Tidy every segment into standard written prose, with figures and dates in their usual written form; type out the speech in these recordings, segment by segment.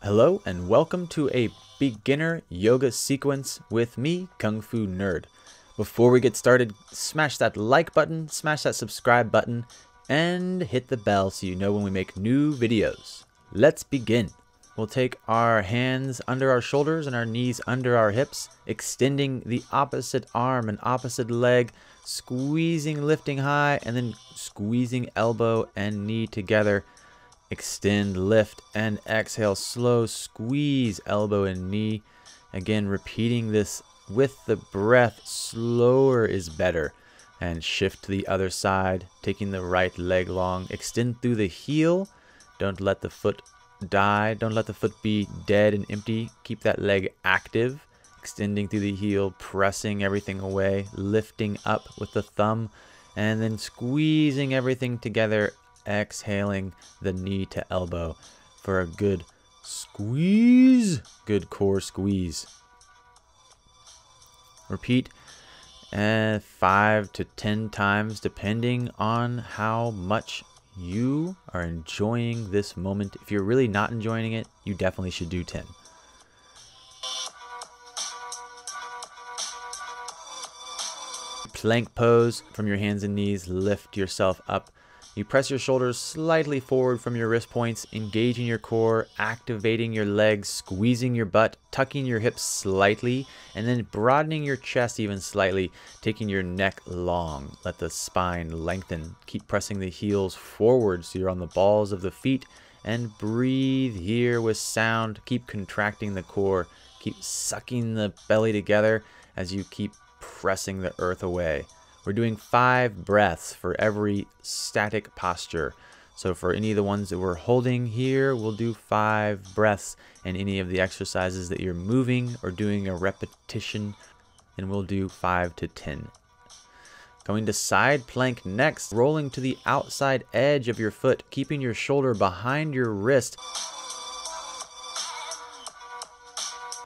Hello and welcome to a beginner yoga sequence with me, Kung Fu Nerd. Before we get started, smash that like button, smash that subscribe button, and hit the bell so you know when we make new videos. Let's begin. We'll take our hands under our shoulders and our knees under our hips, extending the opposite arm and opposite leg, squeezing, lifting high, and then squeezing elbow and knee together. Extend, lift, and exhale. Slow squeeze, elbow and knee. Again, repeating this with the breath. Slower is better. And shift to the other side, taking the right leg long. Extend through the heel. Don't let the foot die. Don't let the foot be dead and empty. Keep that leg active. Extending through the heel, pressing everything away. Lifting up with the thumb. And then squeezing everything together. Exhaling the knee to elbow for a good squeeze, good core squeeze. Repeat 5 to 10 times depending on how much you are enjoying this moment. If you're really not enjoying it, you definitely should do 10. Plank pose. From your hands and knees, lift yourself up. You press your shoulders slightly forward from your wrist points, engaging your core, activating your legs, squeezing your butt, tucking your hips slightly, and then broadening your chest even slightly, taking your neck long. Let the spine lengthen. Keep pressing the heels forward so you're on the balls of the feet, and breathe here with sound. Keep contracting the core. Keep sucking the belly together as you keep pressing the earth away. We're doing 5 breaths for every static posture. So for any of the ones that we're holding here, we'll do 5 breaths. And any of the exercises that you're moving or doing a repetition, then we'll do 5 to 10. Going to side plank next, rolling to the outside edge of your foot, keeping your shoulder behind your wrist.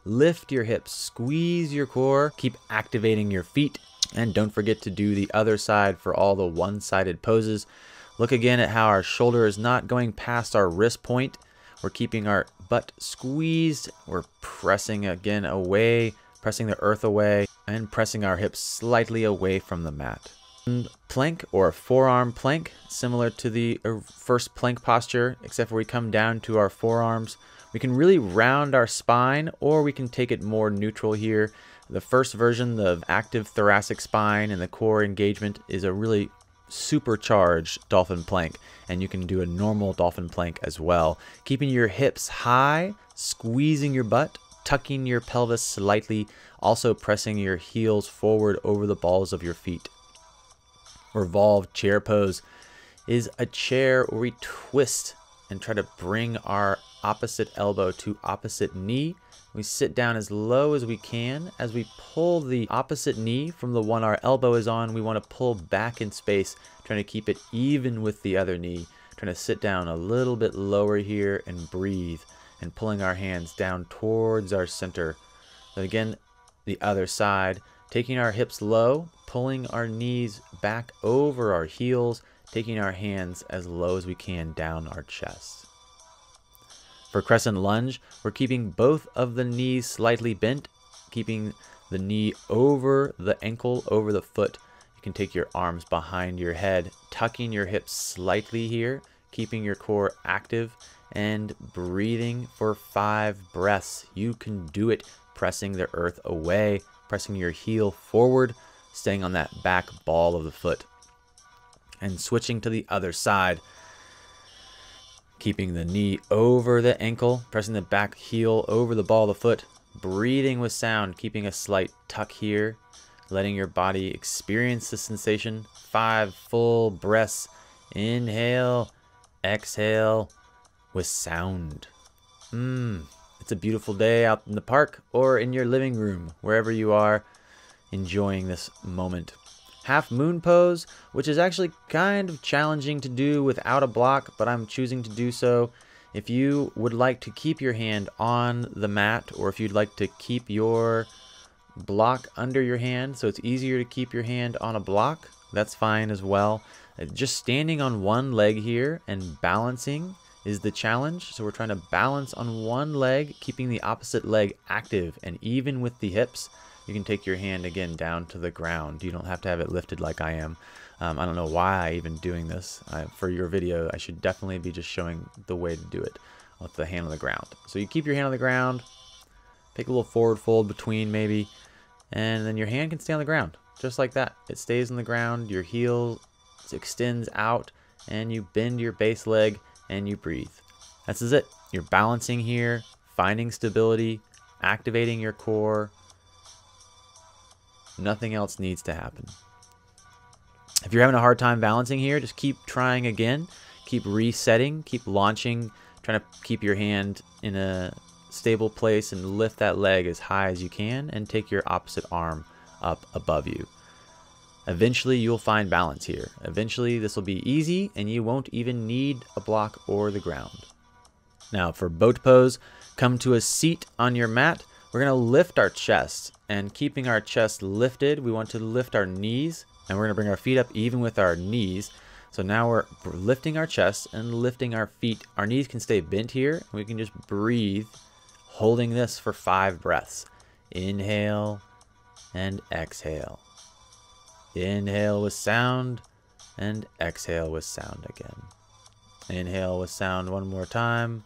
Lift your hips, squeeze your core, keep activating your feet. And don't forget to do the other side for all the one-sided poses. Look again at how our shoulder is not going past our wrist point. We're keeping our butt squeezed. We're pressing again away, pressing the earth away, and pressing our hips slightly away from the mat. Plank or forearm plank, similar to the first plank posture, except for we come down to our forearms. We can really round our spine, or we can take it more neutral here. The first version, the active thoracic spine and the core engagement, is a really supercharged dolphin plank, and you can do a normal dolphin plank as well. Keeping your hips high, squeezing your butt, tucking your pelvis slightly, also pressing your heels forward over the balls of your feet. Revolved chair pose is a chair where we twist and try to bring our opposite elbow to opposite knee. We sit down as low as we can. As we pull the opposite knee from the one our elbow is on, we want to pull back in space, trying to keep it even with the other knee. Trying to sit down a little bit lower here and breathe, and pulling our hands down towards our center. So again, the other side, taking our hips low, pulling our knees back over our heels, taking our hands as low as we can down our chest. For Crescent Lunge, we're keeping both of the knees slightly bent, keeping the knee over the ankle, over the foot. You can take your arms behind your head, tucking your hips slightly here, keeping your core active, and breathing for 5 breaths. You can do it, pressing the earth away, pressing your heel forward, staying on that back ball of the foot. And switching to the other side. Keeping the knee over the ankle, pressing the back heel over the ball of the foot, breathing with sound, keeping a slight tuck here, letting your body experience the sensation. 5 full breaths. Inhale, exhale with sound. It's a beautiful day out in the park or in your living room, wherever you are enjoying this moment. Halfmoon Pose, which is actually kind of challenging to do without a block, but I'm choosing to do so. If you would like to keep your hand on the mat, or if you'd like to keep your block under your hand so it's easier to keep your hand on a block, that's fine as well. Just standing on one leg here and balancing is the challenge. So we're trying to balance on one leg, keeping the opposite leg active. And even with the hips, you can take your hand again down to the ground. You don't have to have it lifted like I am. I don't know why I'm even doing this. For your video, I should definitely be just showing the way to do it with the hand on the ground. So you keep your hand on the ground, take a little forward fold between maybe, and then your hand can stay on the ground. Just like that. It stays on the ground, your heel extends out, and you bend your base leg and you breathe. This is it. You're balancing here, finding stability, activating your core. Nothing else needs to happen. If you're having a hard time balancing here, just keep trying again. Keep resetting, keep launching, trying to keep your hand in a stable place and lift that leg as high as you can and take your opposite arm up above you. Eventually you'll find balance here. Eventually this will be easy and you won't even need a block or the ground. Now for boat pose, come to a seat on your mat. We're going to lift our chest, and keeping our chest lifted, we want to lift our knees, and we're going to bring our feet up even with our knees. So now we're lifting our chest and lifting our feet. Our knees can stay bent here. We can just breathe, holding this for 5 breaths. Inhale and exhale. Inhale with sound and exhale with sound again. Inhale with sound one more time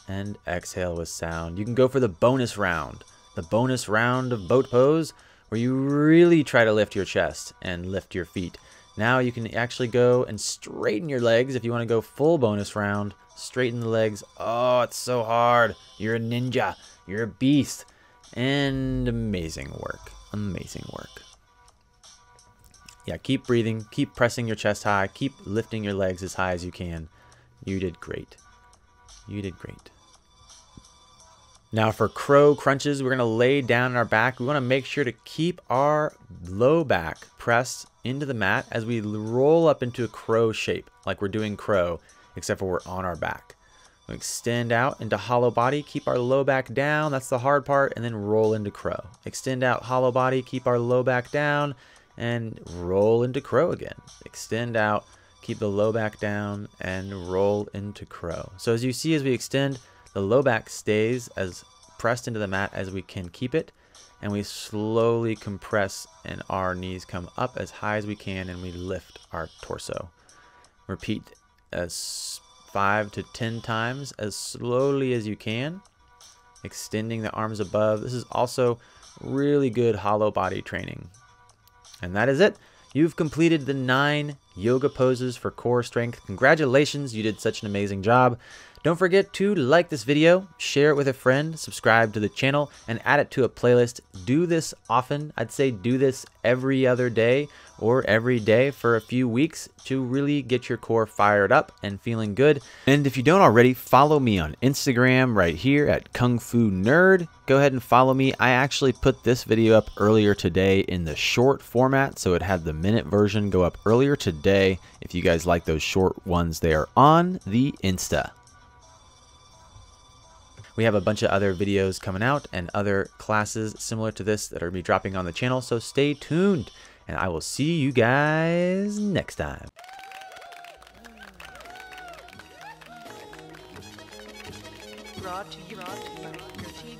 and exhale with sound. You can go for the bonus round of boat pose, where you really try to lift your chest and lift your feet. Now you can actually go and straighten your legs. If you want to go full bonus round, straighten the legs. Oh, it's so hard. You're a ninja. You're a beast. And amazing work. Amazing work. Yeah, keep breathing. Keep pressing your chest high. Keep lifting your legs as high as you can. You did great. You did great. Now for crow crunches, we're going to lay down on our back. We want to make sure to keep our low back pressed into the mat as we roll up into a crow shape, like we're doing crow, except for we're on our back. We extend out into hollow body, keep our low back down, that's the hard part, and then roll into crow. Extend out hollow body, keep our low back down, and roll into crow again. Extend out, keep the low back down, and roll into crow. So as you see, as we extend, the low back stays as pressed into the mat as we can keep it, and we slowly compress and our knees come up as high as we can and we lift our torso. Repeat as 5 to 10 times as slowly as you can, extending the arms above. This is also really good hollow body training. And that is it. You've completed the 9 yoga poses for core strength. Congratulations, you did such an amazing job. Don't forget to like this video, share it with a friend, subscribe to the channel, and add it to a playlist. Do this often. I'd say do this every other day or every day for a few weeks to really get your core fired up and feeling good. And if you don't already, follow me on Instagram right here at Kung Fu Nerd. Go ahead and follow me. I actually put this video up earlier today in the short format, so it had the minute version go up earlier today. If you guys like those short ones, they are on the Insta. We have a bunch of other videos coming out and other classes similar to this that are going to be dropping on the channel, so stay tuned, and I will see you guys next time. Brought to you by your team.